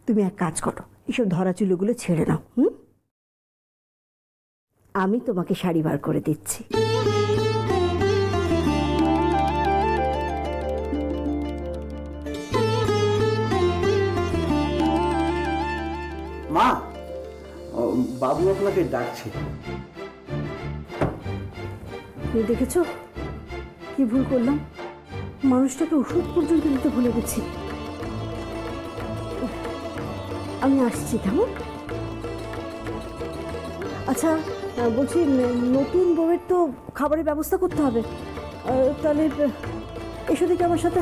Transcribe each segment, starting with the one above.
তুমি এক কাজ করো, এসব ধরাচুলোগুলো ছেড়ে নাও। আমি তোমাকে শাড়ি বার করে দিচ্ছি। মা, বাবু আপনাকে ডাকছে। তুমি দেখেছো কি ভুল করলাম? মানুষটাকে ওষুধ পর্যন্ত দিতে ভুলে গেছি। আমি আসছি, কেমন? আচ্ছা বলছি, নতুন বউয়ের তো খাবারের ব্যবস্থা করতে হবে, তাহলে এসো দেখি আমার সাথে।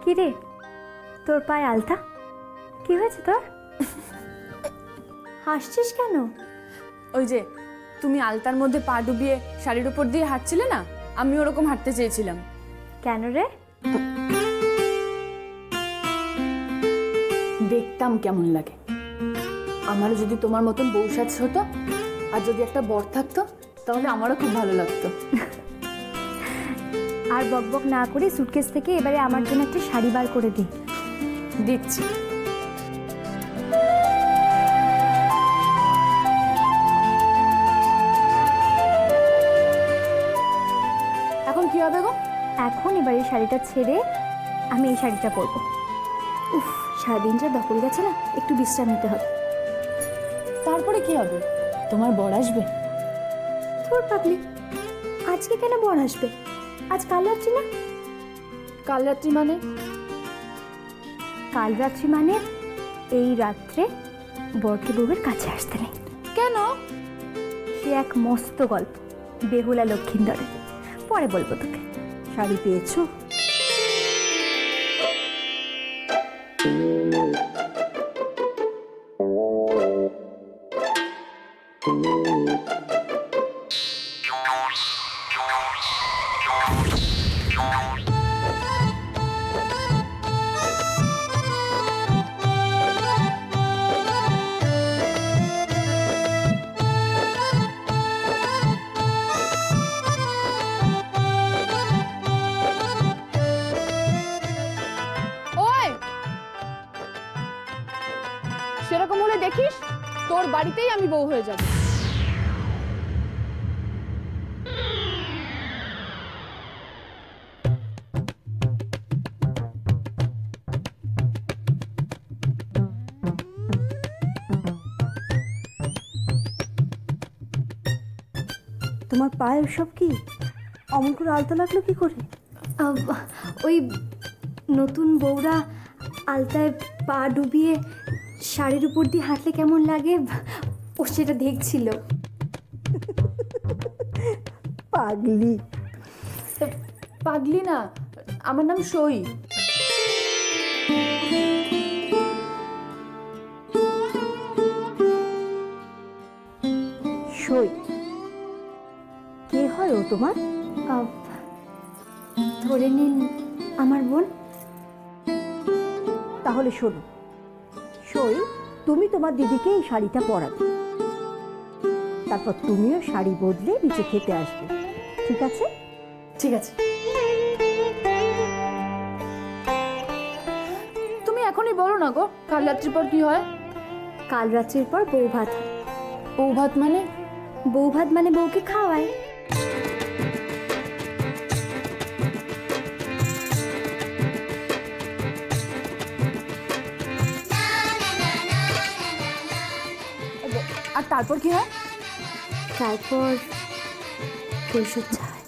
কিরে, তোর পায়ে আলতা? কি হয়েছে তোর? হাসছিস কেন? ওই যে তুমি আলতার মধ্যে পা ডুবিয়ে শাড়ির উপর দিয়ে হাঁটছিলে না, আমি ওরকম হাঁটতে চেয়েছিলাম। কেন রে? দেখতাম কেমন লাগে। আমারও যদি তোমার মতন বউ সাজ হতো, আর যদি একটা বর থাকতো, তাহলে আমারও খুব ভালো লাগতো। আর বকবক না করে সুটকেস থেকে এবারে আমার জন্য একটা শাড়ি বার করে দি। দিচ্ছি। এখন কি হবে গো? এখন এবারে শাড়িটা ছেড়ে আমি এই শাড়িটা পরবো। উফ, সারাদিনটা দখল গেছে না, একটু বিশ্রাম নিতে হবে। তারপরে কি হবে? তোমার বর আসবে? তোর পাগলি, আজকে কেন বর আসবে? আজ কাল রাত্রি না? কাল রাত্রি মানে? কাল রাত্রি মানে এই রাত্রে বরকে বউয়ের কাছে আসতে নেই। কেন? সে এক মস্ত গল্প, বেহুলা লক্ষিন্দরের, পরে বলবো তোকে। শাড়ি পেয়েছো? সেরকম হলে দেখিস, তোর বাড়িতেই আমি বউ হয়ে যাব। তোমার পায়ে সব কি অমন করে আলতা লাগলো কি করে? ওই নতুন বউরা আলতায় পা ডুবিয়ে শাড়ির উপর দিয়ে হাঁটলে কেমন লাগে ও সেটা দেখছিল। পাগলি। পাগলি না, আমার নাম সই। সই? কে হয় ও তোমার? ধরে নিন আমার বোন। তাহলে শোনো সই, তুমি তোমার দিদিকে এই শাড়িটা পরাবে, তারপর তুমিও শাড়ি বদলে নিচে খেতে আসবে, ঠিক আছে? ঠিক আছে। তুমি এখনই বলো না গো, কাল রাত্রির পর কি হয়? কাল রাত্রির পর বউ ভাত হয়। বউ ভাত মানে? বউ ভাত মানে বউকে খাওয়ায়। আর তারপর কি হয়? তারপর ফুলসজ্জা হয়।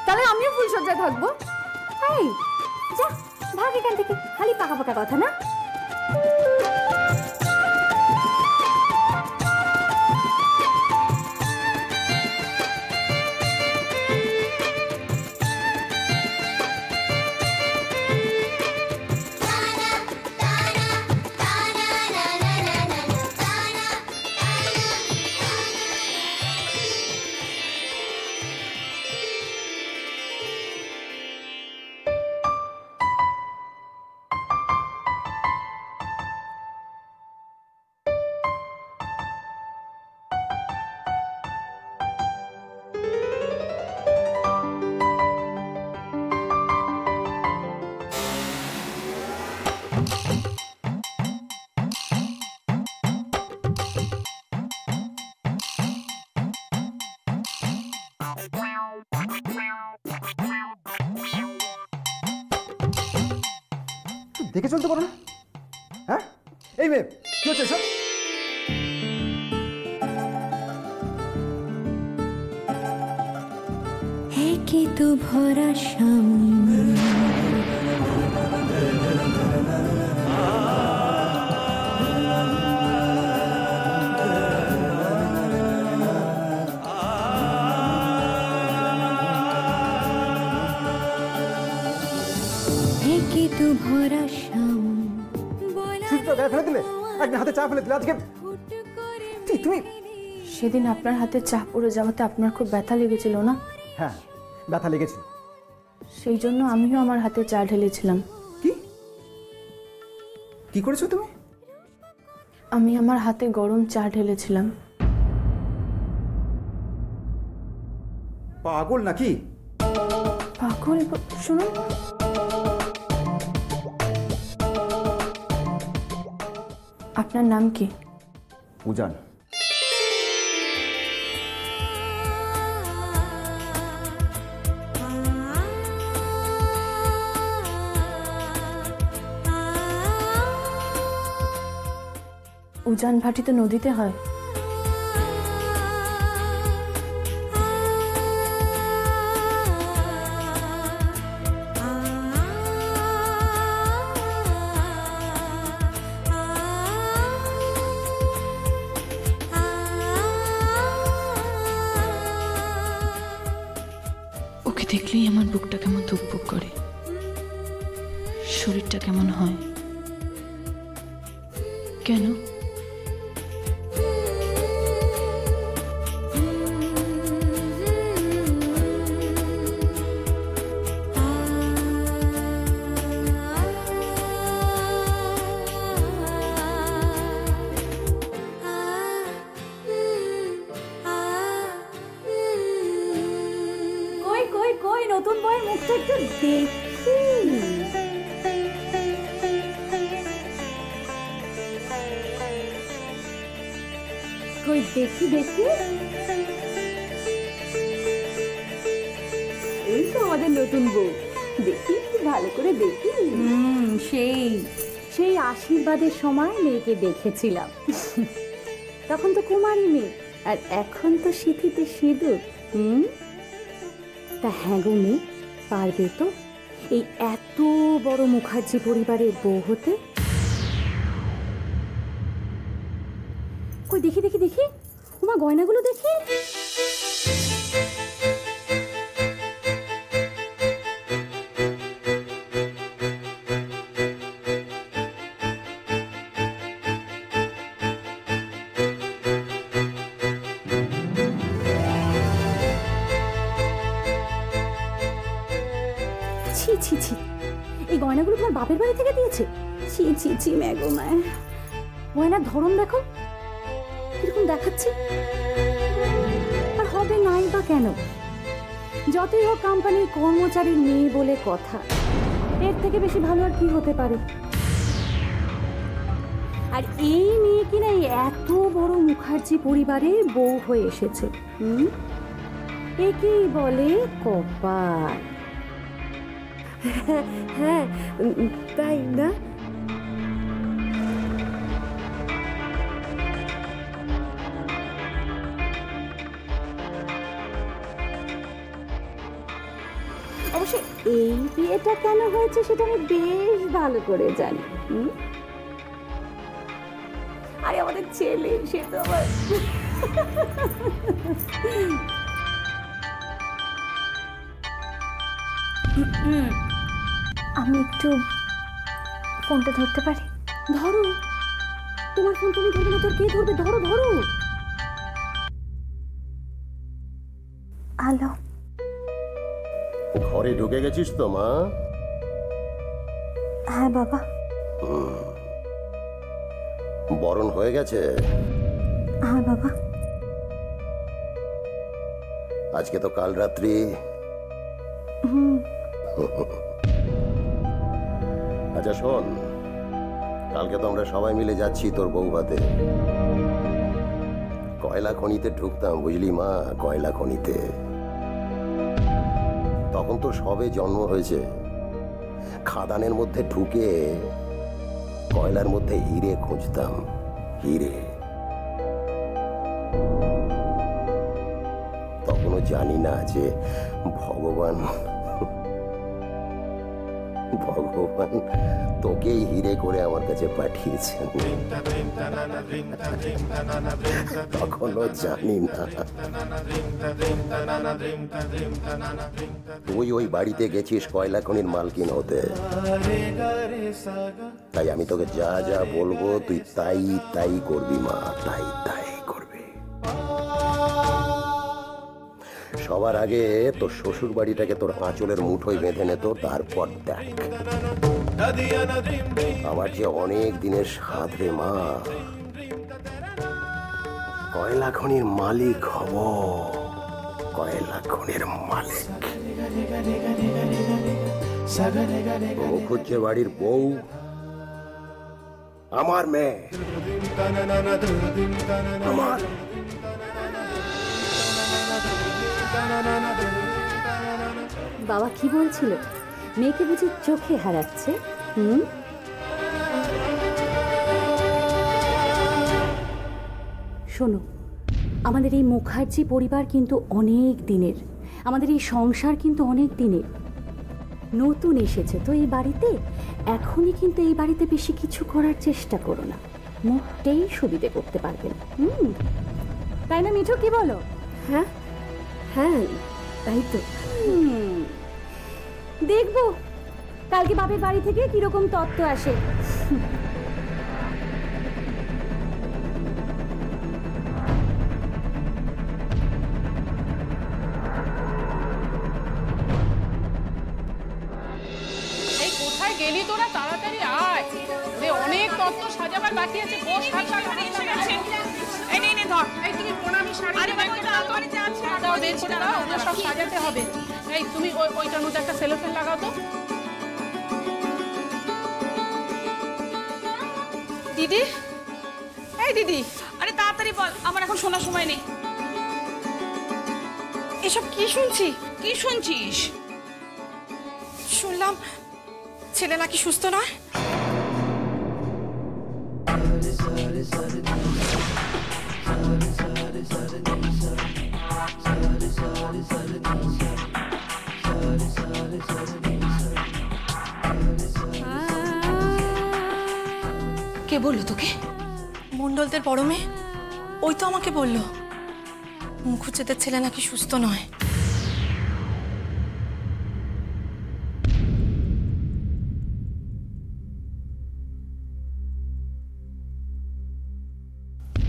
তাহলে আমিও ফুলসজ্জায় থাকবো। এই যা, ভাগ এখান থেকে, খালি পাকা পাকা কথা না। দেখে চলতে পারো না? হ্যাঁ, এই মেয়ে কি হচ্ছে সব? কি তু ভরা সামনে কি তু ভরা সিটটা গায়ে ফেলে দিলে, একদিন হাতে চা ফেলে দিলে, আজকে তুমি। সেদিন আপনার হাতে চা পড়ে যাওয়াতে আপনার খুব ব্যথা লেগেছিল না? হ্যাঁ, ব্যথা লেগেছে। সেই জন্য আমিও আমার হাতে চা ঢেলেছিলাম। কি কি করেছো তুমি? আমি আমার হাতে গরম চা ঢেলেছিলাম। পাগল নাকি? পাগল? শুনুন, আপনার নাম কি? উজান। উজান ভাটি তো নদীতে হয়। ওকে দেখলেই আমার বুকটা কেমন ধুকপুক করে, শরীরটা কেমন হয়। কেন? নতুন বইয়ের মুখটা একটু দেখি। কই দেখি দেখি। এই তো আমাদের নতুন বউ, দেখি একটু ভালো করে দেখি। সেই সেই আশীর্বাদের সময় মেয়েকে দেখেছিলাম, তখন তো কুমারী মেয়ে, আর এখন তো সিঁথিতে সিঁদুর। তা হ্যাঁ গো মেয়ে, পারবে তো এই এত বড় মুখার্জি পরিবারের বউ হতে? কই দেখি দেখি দেখি, ওমা গয়নাগুলো দেখি। ছি ছি ছি, এই গয়নাগুলো তোমার বাপের বাড়ি থেকে দিয়েছে? ছি ছি ছি ম্যাগো মায়, গয়নার ধরন দেখো কিরকম দেখাচ্ছে। আর হবে নাই বা কেন? যতই হোক কোম্পানির কর্মচারীর মেয়ে বলে কথা, এর থেকে বেশি ভালো আর কি হতে পারে? আর এই মেয়ে কিনা এত বড় মুখার্জি পরিবারের বউ হয়ে এসেছে। একেই বলে কপাল। হ্যাঁ তাই না? অবশ্য এই বিয়েটা কেন হয়েছে সেটা আমি বেশ ভালো করে জানি। আরে আমাদের ছেলে, সে তো আবার আমি একটু ফোনটা ধরতে পারি? ধরো, তোমার ফোন তুমি ধরবে না তোর কে ধরবে? ধরো ধরো। হ্যালো। ঘরে ঢুকে গেছিস তো মা? হ্যাঁ বাবা। বরণ হয়ে গেছে? হ্যাঁ বাবা। আজকে তো কাল রাত্রি। আচ্ছা শোন, কালকে তো আমরা সবাই মিলে যাচ্ছি তোর বউ ভাতে। কয়লা খনিতে ঢুকতাম, বুঝলি মা, কয়লা খনিতে। তখন তোর সবে জন্ম হয়েছে, খাদানের মধ্যে ঢুকে কয়লার মধ্যে হিরে খুঁজতাম, হিরে। তখনও জানি না যে ভগবান তোকেই হিরে করে আমার কাছে পাঠিয়েছেন। তখনও জানি না তুই ওই বাড়িতে গেছিস কয়লা খনির মালকিন হতে। তাই আমি তোকে যা যা বলবো তুই তাই তাই করবি মা, তাই তাই করবি। সবার আগে তোর শ্বশুর বাড়িটাকে তোর আঁচলের মুঠোয় বেঁধে নে, তো তারপর দেখ আমার যে অনেক দিনের সাধ রে মা, কয়লা খনির মালিক হব, কয়লা খনির মালিক। মুখুজ্জে বাড়ির বউ আমার মেয়ে, আমার। বাবা কি বলছিল? মেয়েকে বুঝি চোখে হারাচ্ছে? শোনো, আমাদের এই মুখার্জি পরিবার কিন্তু অনেক দিনের, আমাদের এই সংসার কিন্তু অনেক দিনের। নতুন এসেছে তো এই বাড়িতে, এখনই কিন্তু এই বাড়িতে বেশি কিছু করার চেষ্টা করো না, মোটেই সুবিধে করতে পারবে না। তাই না মিঠু, কি বলো? হ্যাঁ হ্যাঁ, তাই তো। দেখবো কালকে বাপের বাড়ি থেকে কিরকম তত্ত্ব আসে। কোথায় গেলি তোরা? তাড়াতাড়ি আয়, অনেক তত্ত্ব সাজাবার বাকি আছে। বস, এই নে ধর, এই তুমি প্রণামী শাড়ি দাও, দেখছি না ওগুলো সব সাজাতে হবে। এই তুমি ওইটার মধ্যে একটা সেলোফেন লাগাও তো। দিদি, এই দিদি, আরে তাড়াতাড়ি বল, আমার এখন শোনার সময় নেই। এসব কি শুনছি? কি শুনছিস? শুনলাম ছেলে নাকি সুস্থ নয়। কে বললো তোকে? মণ্ডলদের বড় মেয়ে, ওই তো আমাকে বললো মুখুজ্জেদের ছেলে নাকি সুস্থ নয়।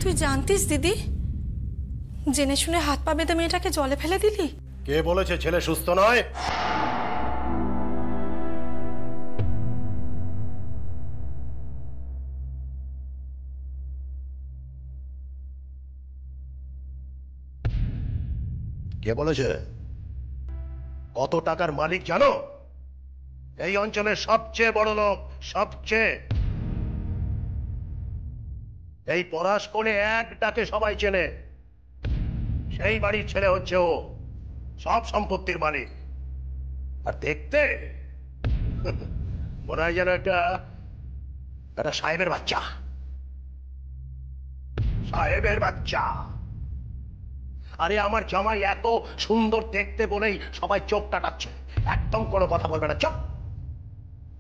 তুই জানতিস দিদি? জেনে শুনে হাত পা বেঁধে মেয়েটাকে জলে ফেলে দিলি। কে বলেছে ছেলে সুস্থ নয়? কে বলেছে? কত টাকার মালিক জানো? এই অঞ্চলের সবচেয়ে বড় লোক, সবচেয়ে। এই পলাশ কোণে এক ডাকে সবাই চেনে। সেই বাড়ির ছেলে হচ্ছে ও, সব সম্পত্তির মালিক। আর দেখতে মনে হয় যেন একটা সাহেবের বাচ্চা, সাহেবের বাচ্চা। আরে আমার জামাই এত সুন্দর দেখতে বলেই সবাই চোখ টাটাচ্ছে। একদম কোনো কথা বলবে না, চুপ,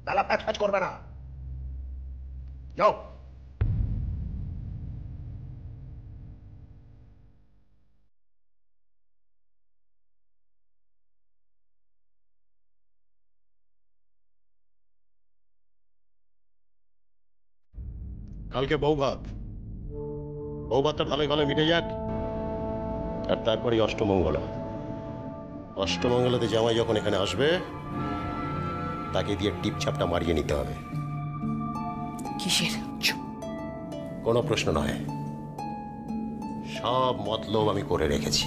বেলা প্যাচ করবে না। যাও। কালকে বউ ভাতটা ভালোই ভালো মিটে যাক, আর তারপরে অষ্টমঙ্গলা। অষ্টমঙ্গলাতে জামাই যখন এখানে আসবে তাকে দিয়ে টিপছাপটা মারিয়ে নিতে হবে। কিসের? কোনো প্রশ্ন নয়, সব মতলব আমি করে রেখেছি।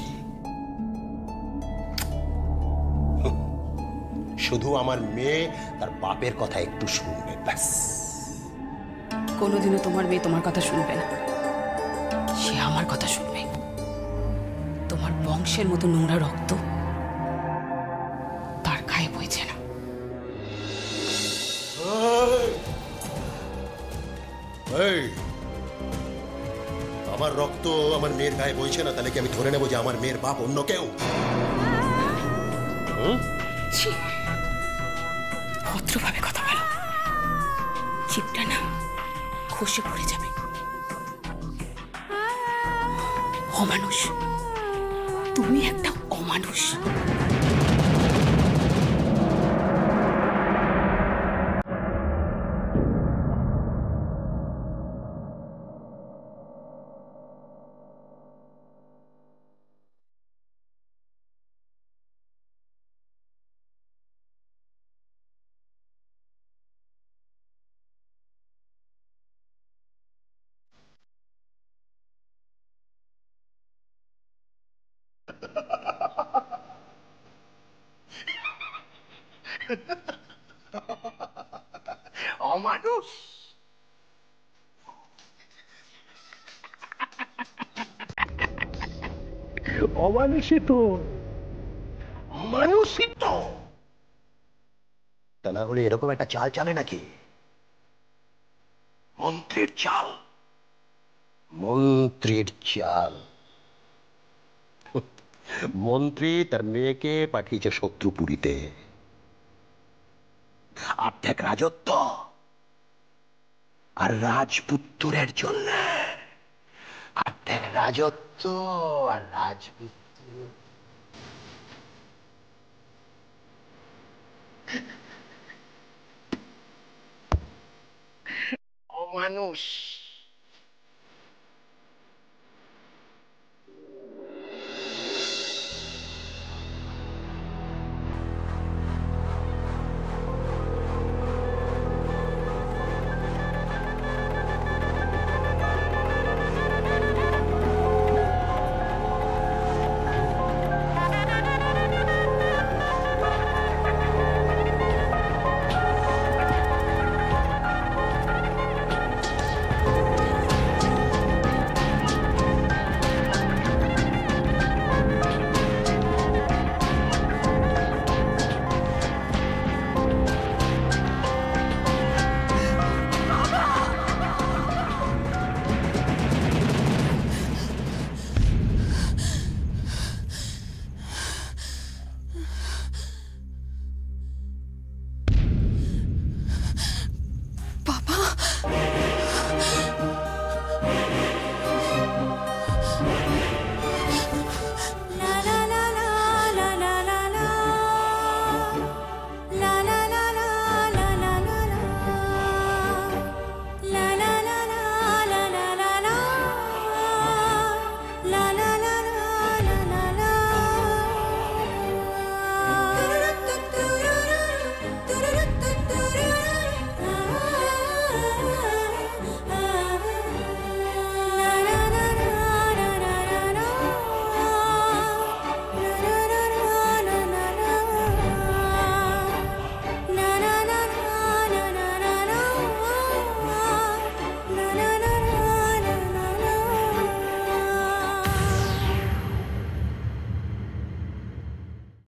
শুধু আমার মেয়ে তার বাপের কথা একটু শুনবে, ব্যাস। কোনোদিনও তোমার মেয়ে তোমার কথা শুনবে না, সে আমার কথা শুনবে। তোমার বংশের মতো নোংরা রক্ত তার গায়ে বইছে না। এই, আমার রক্ত আমার মেয়ের গায়ে বইছে না, তাহলে কি আমি ধরে নেবো যে আমার মেয়ের বাপ অন্য কেউ? ছি, ভদ্রভাবে কথা বলো, চিপটা না খসে পড়ে যাবে। অমানুষ, তুমি একটা অমানুষ। অমানুষ, অমানুষই তো, অমানুষই তো। তা না হলে এরকম একটা চাল চালে নাকি? মন্ত্রীর চাল, মন্ত্রীর চাল। মন্ত্রী তার মেয়েকে পাঠিয়েছে শত্রুপুরীতে, অর্ধেক রাজত্ব আর রাজপুত্রের জন্য। অর্ধেক রাজত্ব আর রাজপুত্র। অমানুষ।